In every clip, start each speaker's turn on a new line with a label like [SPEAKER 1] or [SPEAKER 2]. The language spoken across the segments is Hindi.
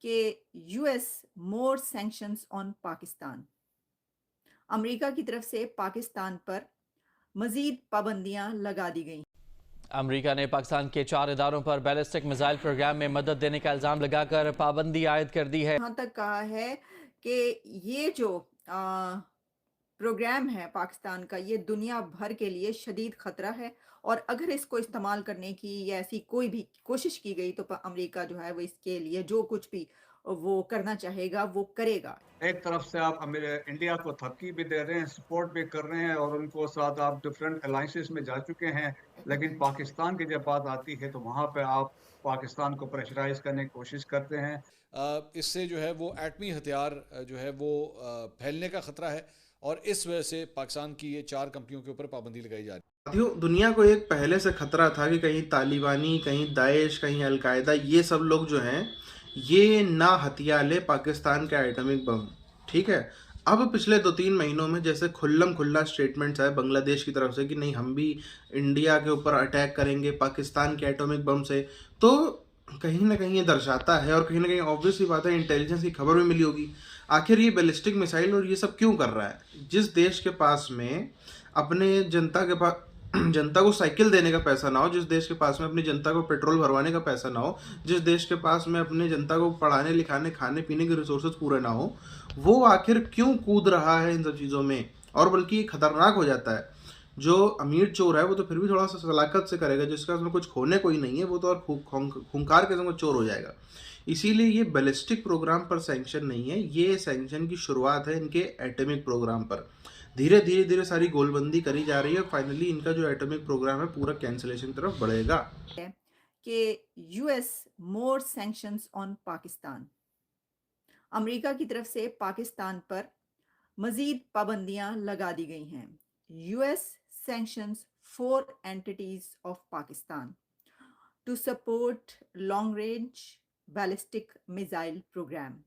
[SPEAKER 1] कि US more sanctions on Pakistan. America की तरफ से पाकिस्तान पर मजीद पाबंदियां लगा दी गई।
[SPEAKER 2] अमेरिका ने पाकिस्तान के 4 इदारों पर बैलिस्टिक मिसाइल प्रोग्राम में मदद देने का इल्ज़ाम लगाकर पाबंदी आयद कर दी है।
[SPEAKER 1] यहाँ तक कहा है कि ये जो प्रोग्राम है पाकिस्तान का, ये दुनिया भर के लिए शदीद खतरा है और अगर इसको इस्तेमाल करने की या ऐसी कोई भी कोशिश की गई तो अमेरिका जो है वो इसके लिए जो कुछ भी वो करना चाहेगा वो करेगा।
[SPEAKER 3] एक तरफ से आप इंडिया को धमकी भी दे रहे हैं, सपोर्ट भी कर रहे हैं और उनको साथ आप डिफरेंट अलायंसेस में जा चुके हैं, लेकिन पाकिस्तान की जब बात आती है तो वहाँ पे आप पाकिस्तान को प्रेशराइज करने की कोशिश करते हैं।
[SPEAKER 4] इससे जो है वो एटमी हथियार जो है वो फैलने का ख़तरा है और इस वजह से पाकिस्तान की ये 4 कंपनियों के ऊपर पाबंदी लगाई जा रही है।
[SPEAKER 5] साथियों, दुनिया को एक पहले से खतरा था कि कहीं तालिबानी, कहीं दाइश, कहीं अलकायदा, ये सब लोग जो हैं ये ना हथिया ले पाकिस्तान के एटॉमिक बम। ठीक है, अब पिछले 2-3 महीनों में जैसे खुल्लम खुल्ला स्टेटमेंट्स आए बांग्लादेश की तरफ से कि नहीं, हम भी इंडिया के ऊपर अटैक करेंगे पाकिस्तान के एटॉमिक बम से, तो कहीं ना कहीं ये दर्शाता है और कहीं ना कहीं ऑब्वियस ही बात है, इंटेलिजेंस की खबर भी मिली होगी आखिर ये बैलिस्टिक मिसाइल और ये सब क्यों कर रहा है। जिस देश के पास में अपने जनता को साइकिल देने का पैसा ना हो, जिस देश के पास में अपनी जनता को पेट्रोल भरवाने का पैसा ना हो, जिस देश के पास में अपनी जनता को पढ़ाने लिखाने खाने पीने के रिसोर्सेज पूरे ना हो, वो आखिर क्यों कूद रहा है इन सब चीज़ों में। और बल्कि ये खतरनाक हो जाता है। जो अमीर चोर है वो तो फिर भी थोड़ा सा सलाकत से करेगा, जिसका उसमें कुछ खोने कोई नहीं है वो तो और खूंखार के संग चोर हो जाएगा। इसीलिए ये बैलिस्टिक प्रोग्राम पर सैंक्शन नहीं है, ये सैंक्शन की शुरुआत है इनके एटॉमिक प्रोग्राम पर। धीरे धीरे धीरे सारी गोलबंदी करी जा रही है और फाइनली इनका जो एटॉमिक प्रोग्राम है पूरा कैंसिलेशन की तरफ बढ़ेगा।
[SPEAKER 1] कि US more sanctions on Pakistan. America की तरफ से पाकिस्तान पर मजीद पाबंदियां लगा दी गई हैं। US sanctions 4 entities of Pakistan to support long range ballistic missile programme.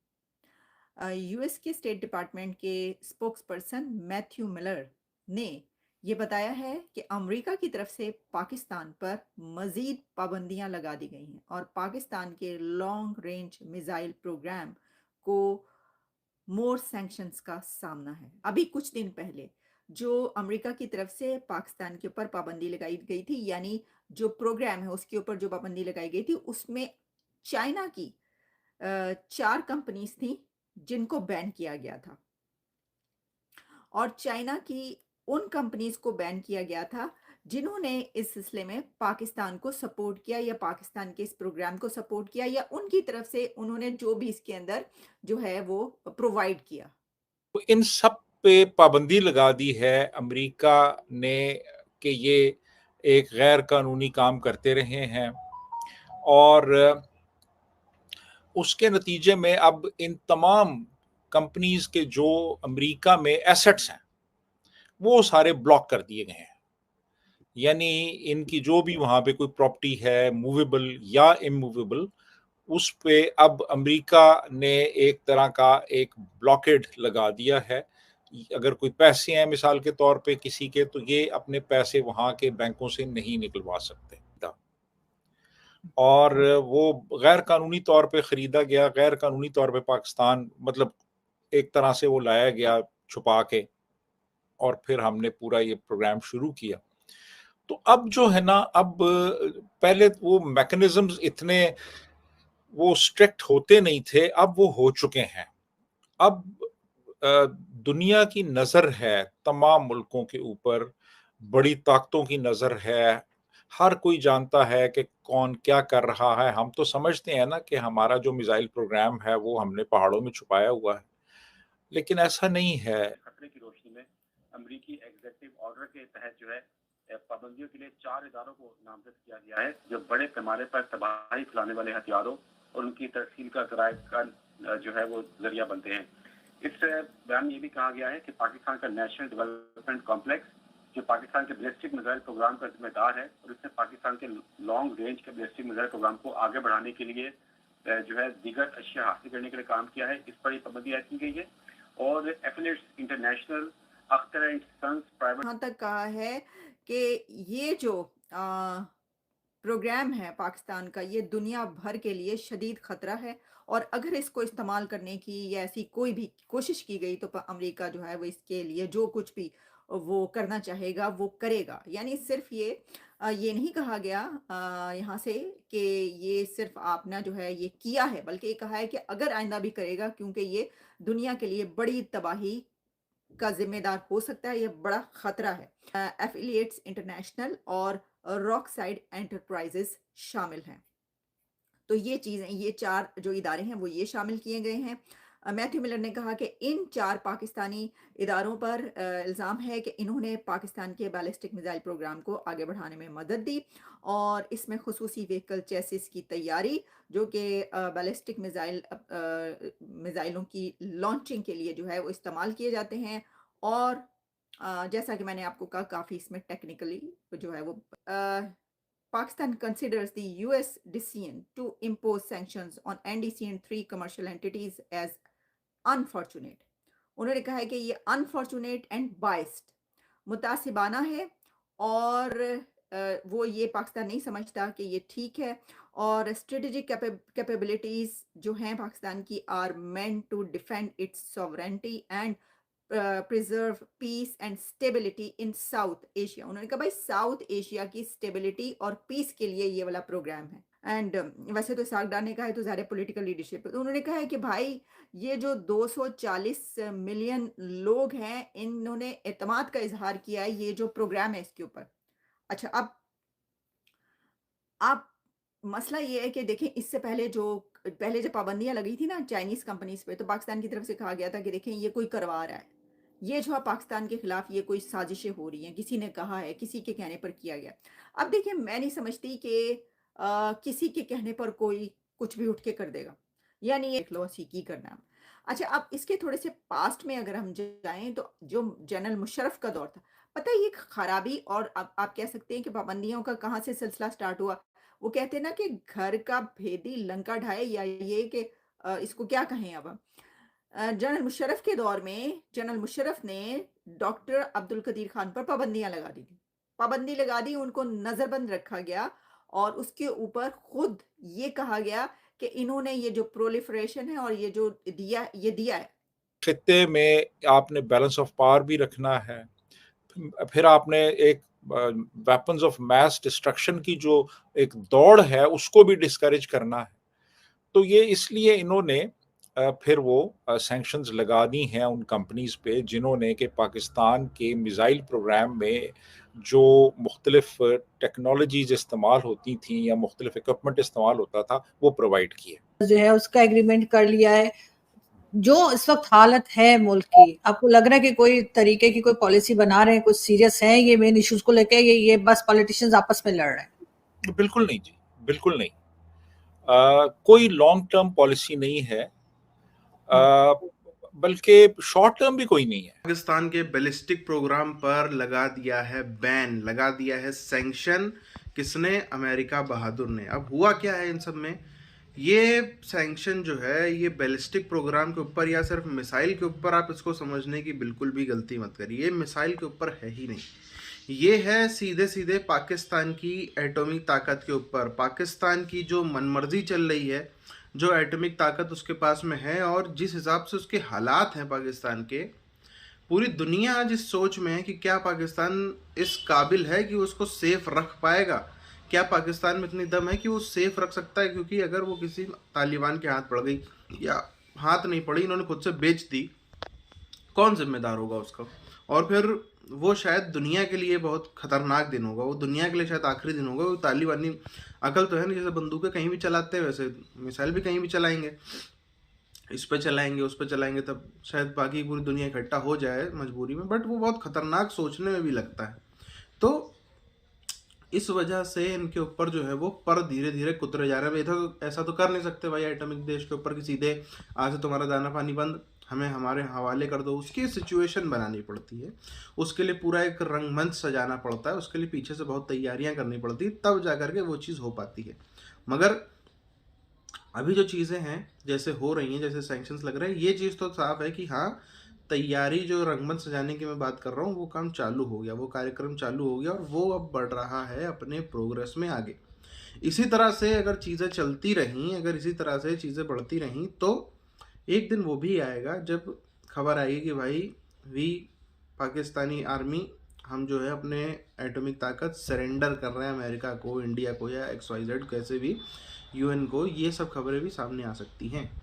[SPEAKER 1] US के स्टेट डिपार्टमेंट के स्पोक्सपर्सन मैथ्यू मिलर ने ये बताया है कि अमेरिका की तरफ से पाकिस्तान पर मजीद पाबंदियां लगा दी गई हैं और पाकिस्तान के लॉन्ग रेंज मिसाइल प्रोग्राम को मोर सैंक्शंस का सामना है। अभी कुछ दिन पहले जो अमेरिका की तरफ से पाकिस्तान के ऊपर पाबंदी लगाई गई थी, यानी जो प्रोग्राम है उसके ऊपर जो पाबंदी लगाई गई थी, उसमें चाइना की 4 कंपनीज थी जिनको बैन किया गया था और चाइना की उन कंपनीज को बैन किया गया था जिन्होंने इस सिलसिले में पाकिस्तान को सपोर्ट किया या पाकिस्तान के इस प्रोग्राम को सपोर्ट किया या उनकी तरफ से उन्होंने जो भी इसके अंदर जो है वो प्रोवाइड किया।
[SPEAKER 6] तो इन सब पे पाबंदी लगा दी है अमेरिका ने कि ये एक गैर कानूनी काम करते रहे हैं और उसके नतीजे में अब इन तमाम कंपनीज के जो अमेरिका में एसेट्स हैं वो सारे ब्लॉक कर दिए गए हैं। यानी इनकी जो भी वहाँ पे कोई प्रॉपर्टी है मूवेबल या इमूवेबल, उस पे अब अमेरिका ने एक तरह का एक ब्लॉकेड लगा दिया है। अगर कोई पैसे हैं मिसाल के तौर पे किसी के, तो ये अपने पैसे वहाँ के बैंकों से नहीं निकलवा सकते और वो गैर कानूनी तौर पे खरीदा गया, गैर कानूनी तौर पे पाकिस्तान मतलब एक तरह से वो लाया गया छुपा के और फिर हमने पूरा ये प्रोग्राम शुरू किया। तो अब जो है ना, अब पहले वो मैकेनिज्म्स इतने वो स्ट्रिक्ट होते नहीं थे, अब वो हो चुके हैं। अब दुनिया की नज़र है तमाम मुल्कों के ऊपर, बड़ी ताकतों की नज़र है, हर कोई जानता है कि कौन क्या कर रहा है। हम तो समझते हैं ना कि हमारा जो मिसाइल प्रोग्राम है वो हमने पहाड़ों में छुपाया हुआ है, लेकिन ऐसा नहीं है।
[SPEAKER 7] खतरे की रोशनी में अमेरिकी एग्जीक्यूटिव ऑर्डर के तहत जो है पाबंदियों के लिए 4 इदारों को नामजद किया गया है जो बड़े पैमाने पर तबाही फैलाने वाले हथियारों और उनकी तरसील का जराये का जो है वो जरिया बनते हैं। इस बयान में ये भी कहा गया है कि पाकिस्तान का नेशनल डेवलपमेंट कॉम्प्लेक्स जो पाकिस्तान के बैलिस्टिक मिसाइल प्रोग्राम का जिम्मेदार है और इसने पाकिस्तान के लॉन्ग रेंज के बैलिस्टिक मिसाइल प्रोग्राम को आगे बढ़ाने के लिए जो है दीगर अशिया हासिल करने के लिए काम किया है। इस पर पाबंदी ऐड की गई है और affiliates international Akhtar and sons private
[SPEAKER 1] यहाँ तक कहा है कि ये जो प्रोग्राम है पाकिस्तान का, ये दुनिया भर के लिए शदीद खतरा है और अगर इसको इस्तेमाल करने की या ऐसी कोई भी कोशिश की गई तो अमेरिका जो है वो इसके लिए जो कुछ भी वो करना चाहेगा वो करेगा। यानी सिर्फ ये नहीं कहा गया यहाँ से कि ये सिर्फ आपने जो है ये किया है, बल्कि ये कहा है कि अगर आइंदा भी करेगा, क्योंकि ये दुनिया के लिए बड़ी तबाही का जिम्मेदार हो सकता है, ये बड़ा खतरा है। एफिलिएट्स इंटरनेशनल और रॉकसाइड एंटरप्राइजेस शामिल हैं। तो ये चीज़ें, ये 4 जो इदारे हैं वो ये शामिल किए गए हैं। मैथ्यू मिलर ने कहा कि इन 4 पाकिस्तानी इदारों पर इल्ज़ाम है कि इन्होंने पाकिस्तान के बैलिस्टिक मिसाइल प्रोग्राम को आगे बढ़ाने में मदद दी और इसमें खुसूसी व्हीकल चेसिस की तैयारी, जो कि बैलिस्टिक मिसाइलों की लॉन्चिंग के लिए जो है वो इस्तेमाल किए जाते हैं और जैसा कि मैंने आपको कहा काफ़ी इसमें टेक्निकली जो है वो Pakistan considers the US decision to impose sanctions on NDC and 3 commercial entities as unfortunate. उन्होंने कहा है कि ये unfortunate and biased, मुतासिबाना है और वो ये पाकिस्तान नहीं समझता कि ये ठीक है और strategic capabilities जो हैं पाकिस्तान की are meant to defend its sovereignty and preserve peace and stability in South Asia. उन्होंने कहा भाई साउथ एशिया की स्टेबिलिटी और पीस के लिए ये वाला प्रोग्राम है। एंड वैसे तो इसाक डार ने कहा है तो ज़्यादा पॉलिटिकल लीडरशिप, तो उन्होंने कहा है कि भाई ये जो 240 मिलियन लोग हैं इन्होंने एतमाद का इजहार किया है ये जो प्रोग्राम है इसके ऊपर। अच्छा, अब आप मसला ये है कि देखें इससे पहले जो पाबंदियां लगी थी ना चाइनीज कंपनीज पे, तो पाकिस्तान की तरफ से कहा गया था कि देखें ये कोई करवा रहा है, ये जो है पाकिस्तान के खिलाफ ये कोई साजिशें हो रही हैं, किसी ने कहा है, किसी के कहने पर किया गया। अब देखिए मैं नहीं समझती कि किसी के कहने पर कोई कुछ भी उठ के कर देगा, यानी ये देख लो सी की करना। अच्छा, अब इसके थोड़े से पास्ट में अगर हम जाएं तो जो जनरल मुशर्रफ का दौर था, पता है ये खराबी और अब आप कह सकते हैं कि पाबंदियों का कहाँ से सिलसिला स्टार्ट हुआ। वो कहते हैं ना कि घर का भेदी लंका ढाए, या ये कि इसको क्या कहें अब जनरल मुशर्रफ के दौर में जनरल मुशर्रफ ने डॉक्टर अब्दुल कदीर खान पर पाबंदियां लगा दी थी, पाबंदी लगा दी, उनको नजरबंद रखा गया और उसके ऊपर खुद ये कहा गया कि इन्होंने ये जो प्रोलिफरेशन है और ये जो दिया है
[SPEAKER 6] खित्ते में आपने बैलेंस ऑफ पावर भी रखना है, फिर आपने एक वेपन्स ऑफ मैस डिस्ट्रक्शन की जो एक दौड़ है उसको भी डिस्करेज करना है। तो ये इसलिए इन्होंने फिर वो सैंक्शंस लगा दी हैं उन कंपनीज पे जिन्होंने कि पाकिस्तान के मिसाइल प्रोग्राम में जो मुख्तलिफ टेक्नोलॉजीज इस्तेमाल होती थी या मुख्तलिफ इक्विपमेंट इस्तेमाल होता था वो प्रोवाइड किए।
[SPEAKER 8] जो है उसका एग्रीमेंट कर लिया है। जो इस वक्त हालत है मुल्क की, आपको लग रहा है कि कोई तरीके की कोई पॉलिसी बना रहे हैं, कुछ सीरियस है ये मेन इश्यूज को लेके, ये बस पॉलिटिशियंस आपस में लड़ रहे हैं?
[SPEAKER 6] बिल्कुल नहीं जी, बिल्कुल नहीं। कोई लॉन्ग टर्म पॉलिसी नहीं है, बल्कि शॉर्ट टर्म भी कोई नहीं है।
[SPEAKER 5] पाकिस्तान के बैलिस्टिक प्रोग्राम पर लगा दिया है बैन, लगा दिया है सैंक्शन। किसने? अमेरिका बहादुर ने। अब हुआ क्या है इन सब में, ये सैंक्शन जो है ये बैलिस्टिक प्रोग्राम के ऊपर या सिर्फ मिसाइल के ऊपर आप इसको समझने की बिल्कुल भी गलती मत करिए। ये मिसाइल के ऊपर है ही नहीं, ये है सीधे सीधे पाकिस्तान की एटॉमिक ताकत के ऊपर। पाकिस्तान की जो मनमर्जी चल रही है, जो एटॉमिक ताकत उसके पास में है और जिस हिसाब से उसके हालात हैं पाकिस्तान के, पूरी दुनिया आज इस सोच में है कि क्या पाकिस्तान इस काबिल है कि उसको सेफ रख पाएगा, क्या पाकिस्तान में इतनी दम है कि वो सेफ रख सकता है। क्योंकि अगर वो किसी तालिबान के हाथ पड़ गई या हाथ नहीं पड़ी, इन्होंने खुद से बेच दी, कौन जिम्मेदार होगा उसका? और फिर वो शायद दुनिया के लिए बहुत खतरनाक दिन होगा, वो दुनिया के लिए शायद आखिरी दिन होगा। वो तालिबानी अकल तो है ना, जैसे बंदूकें कहीं भी चलाते हैं वैसे मिसाइल भी कहीं भी चलाएंगे, इस पे चलाएंगे उस पे चलाएंगे, तब शायद बाकी पूरी दुनिया इकट्ठा हो जाए मजबूरी में। बट वो बहुत खतरनाक सोचने में भी लगता है। तो इस वजह से इनके ऊपर जो है वो पर धीरे धीरे कुतरे जा रहे हैं। ऐसा तो कर नहीं सकते भाई एटॉमिक देश के ऊपर कि सीधे आज से तुम्हारा दाना पानी बंद, हमें हमारे हवाले कर दो। उसकी सिचुएशन बनानी पड़ती है, उसके लिए पूरा एक रंगमंच सजाना पड़ता है, उसके लिए पीछे से बहुत तैयारियां करनी पड़ती है, तब जा करके वो चीज़ हो पाती है। मगर अभी जो चीज़ें हैं जैसे हो रही हैं, जैसे सैंक्शंस लग रहे हैं, ये चीज़ तो साफ है कि हाँ तैयारी जो रंगमंच सजाने की मैं बात कर रहा हूँ वो काम चालू हो गया, वो कार्यक्रम चालू हो गया और वो अब बढ़ रहा है अपने प्रोग्रेस में आगे। इसी तरह से अगर चीज़ें चलती रहीं, अगर इसी तरह से चीज़ें बढ़ती रहीं, तो एक दिन वो भी आएगा जब खबर आएगी कि भाई पाकिस्तानी आर्मी हम जो है अपने एटॉमिक ताकत सरेंडर कर रहे हैं अमेरिका को, इंडिया को या XYZ कैसे भी UN को, ये सब खबरें भी सामने आ सकती हैं।